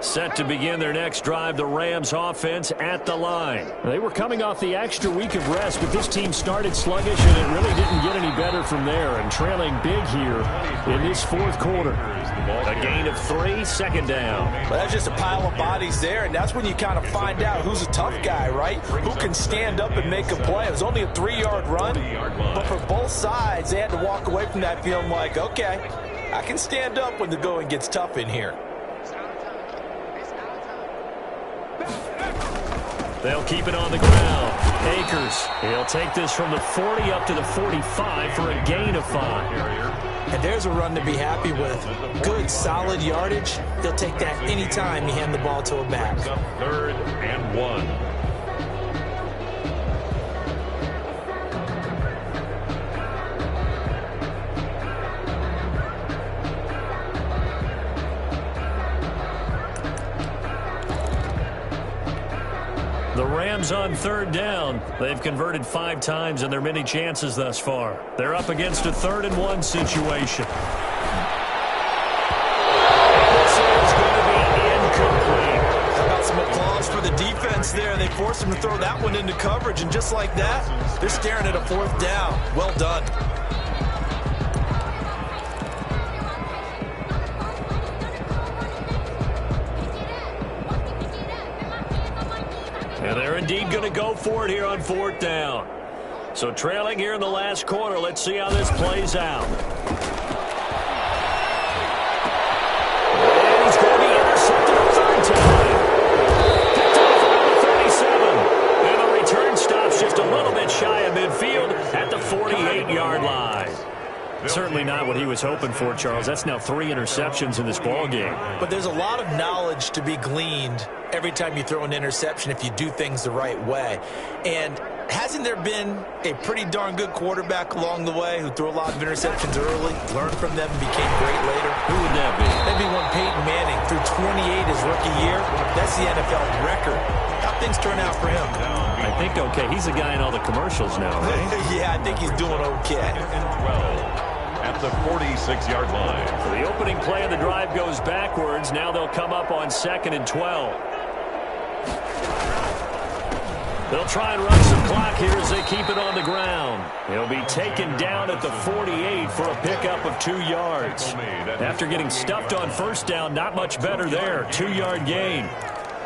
D: Set to begin their next drive, the Rams offense at the line. They were coming off the extra week of rest, but this team started sluggish, and it really didn't get any better from there, and trailing big here in this fourth quarter. A gain of 3, second down.
C: Well, that's just a pile of bodies there, and that's when you kind of find out who's a tough guy, right? Who can stand up and make a play. It was only a 3-yard run, but for both sides, they had to walk away from that feeling like, okay, I can stand up when the going gets tough in here.
D: They'll keep it on the ground. Akers, he'll take this from the 40 up to the 45 for a gain of 5.
C: And there's a run to be happy with. Good, solid yardage. He'll take that anytime you hand the ball to a back.
B: 3rd and 1.
D: The Rams on third down. They've converted 5 times in their many chances thus far. They're up against a 3rd and 1 situation. This is going to be incomplete.
C: How about some applause for the defense there? They forced him to throw that one into coverage, and just like that, they're staring at a 4th down. Well done.
D: And they're indeed going to go for it here on 4th down. So trailing here in the last quarter, let's see how this plays out. And he's going to be intercepted a 3rd time. Picked off around the 37. And the return stops just a little bit shy of midfield at the 48-yard line. Certainly not what he was hoping for, Charles. That's now 3 interceptions in this ball game.
C: But there's a lot of knowledge to be gleaned every time you throw an interception if you do things the right way. And hasn't there been a pretty darn good quarterback along the way who threw a lot of interceptions early, learned from them, and became great later?
D: Who would that be?
C: Maybe one Peyton Manning threw 28 his rookie year. That's the NFL record. How things turn out for him?
D: I think okay. He's a guy in all the commercials now, right?
C: Yeah, I think he's doing okay.
B: And 12 at the 46-yard line.
D: So the opening play of the drive goes backwards. Now they'll come up on 2nd and 12. They'll try and run some clock here as they keep it on the ground. He'll be taken down at the 48 for a pickup of 2 yards. After getting stuffed on first down, not much better there. 2-yard gain.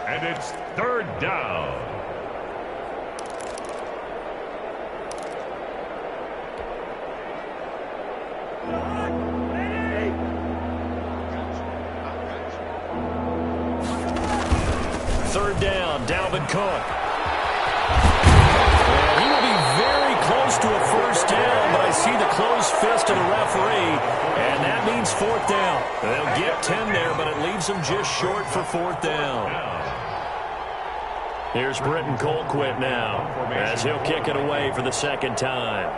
B: And it's 3rd down.
D: Third down, Dalvin Cook. And he will be very close to a first down, but I see the closed fist of the referee, and that means 4th down. They'll get 10 there, but it leaves them just short for 4th down. Here's Britton Colquitt now, as he'll kick it away for the 2nd time.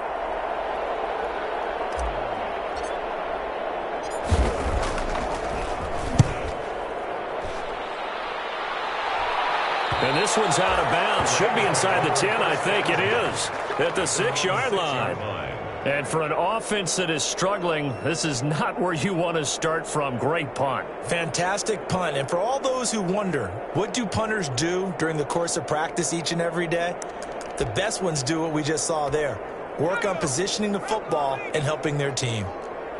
D: And this one's out of bounds. Should be inside the 10, I think it is, at the 6-yard line. And for an offense that is struggling, this is not where you want to start from. Great punt.
C: Fantastic punt. And for all those who wonder, what do punters do during the course of practice each and every day? The best ones do what we just saw there. Work on positioning the football and helping their team.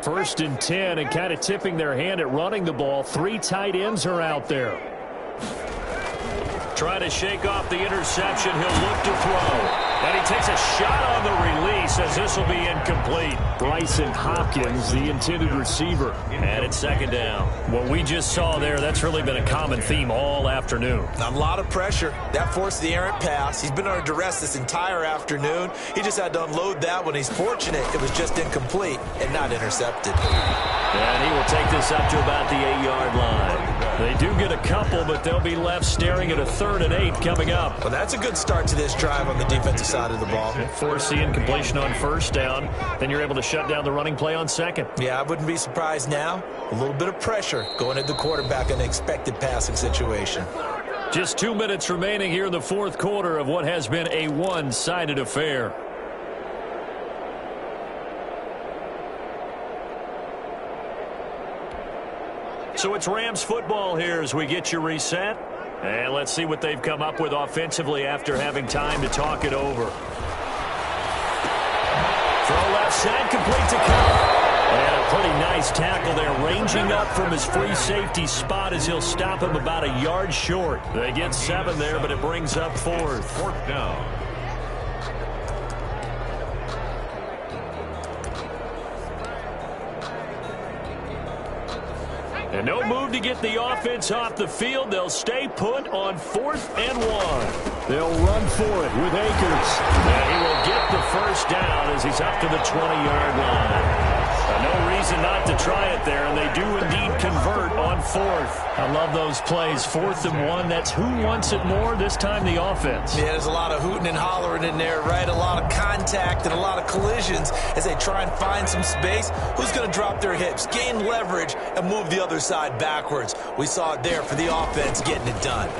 D: 1st and 10 and kind of tipping their hand at running the ball. 3 tight ends are out there. Trying to shake off the interception. He'll look to throw. And he takes a shot on the release as this will be incomplete. Bryson Hopkins, the intended receiver. And it's 2nd down. What we just saw there, that's really been a common theme all afternoon.
C: A lot of pressure. That forced the errant pass. He's been under duress this entire afternoon. He just had to unload that one. He's fortunate it was just incomplete and not intercepted.
D: And he will take this up to about the 8-yard line. They do get a couple, but they'll be left staring at a 3rd and 8 coming up.
C: Well, that's a good start to this drive on the defensive side of the ball.
D: Force the incompletion on first down. Then you're able to shut down the running play on 2nd.
C: Yeah, I wouldn't be surprised now. A little bit of pressure going at the quarterback in an expected passing situation.
D: Just 2 minutes remaining here in the 4th quarter of what has been a one-sided affair. So it's Rams football here as we get you reset. And let's see what they've come up with offensively after having time to talk it over. Throw left side, complete to Cobb. And a pretty nice tackle there, ranging up from his free safety spot as he'll stop him about a yard short. They get 7 there, but it brings up 4th.
B: 4th down.
D: And no move to get the offense off the field. They'll stay put on 4th and 1. They'll run for it with Akers. And he will get the first down as he's up to the 20-yard line. No reason not to try it there, and they do indeed convert on 4th. I love those plays. 4th and 1, that's who wants it more, this time the offense.
C: Yeah, there's a lot of hooting and hollering in there, right? A lot of contact and a lot of collisions as they try and find some space. Who's going to drop their hips, gain leverage, and move the other side backwards? We saw it there for the offense getting it done.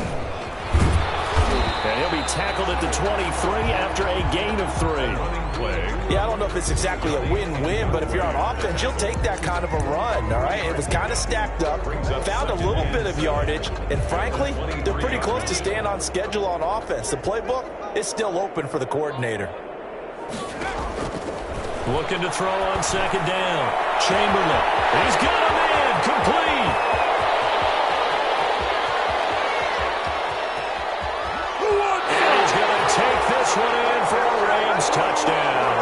D: And he'll be tackled at the 23 after a gain of 3.
C: Yeah, I don't know if it's exactly a win-win, but if you're on offense, you'll take that kind of a run, all right? It was kind of stacked up, found a little bit of yardage, and frankly, they're pretty close to staying on schedule on offense. The playbook is still open for the coordinator.
D: Looking to throw on 2nd down. Chamberlain. He's got a man. Complete. Take this one in for a Rams touchdown.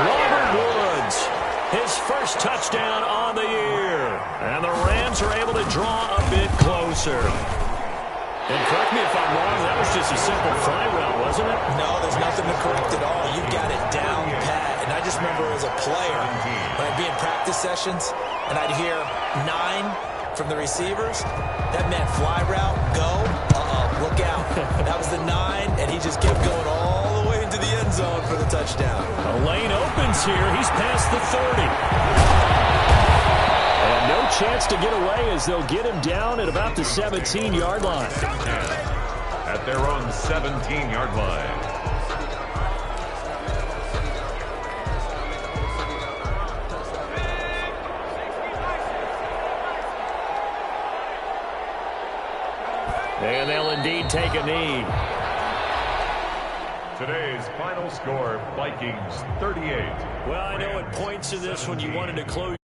D: Robert Woods, his first touchdown on the year. And the Rams are able to draw a bit closer. And correct me if I'm wrong, that was just a simple fly route, wasn't it?
C: No, there's nothing to correct at all. You got it down pat. And I just remember as a player, when I'd be in practice sessions, and I'd hear 9 from the receivers, that meant fly route, go. Look out. That was the 9, and he just kept going all the way into the end zone for the touchdown.
D: A lane opens here. He's past the 30. And no chance to get away as they'll get him down at about the 17-yard line.
B: At their own 17-yard line.
D: And they'll indeed take a knee.
B: Today's final score, Vikings 38.
A: Well, I know at points in this when you wanted to close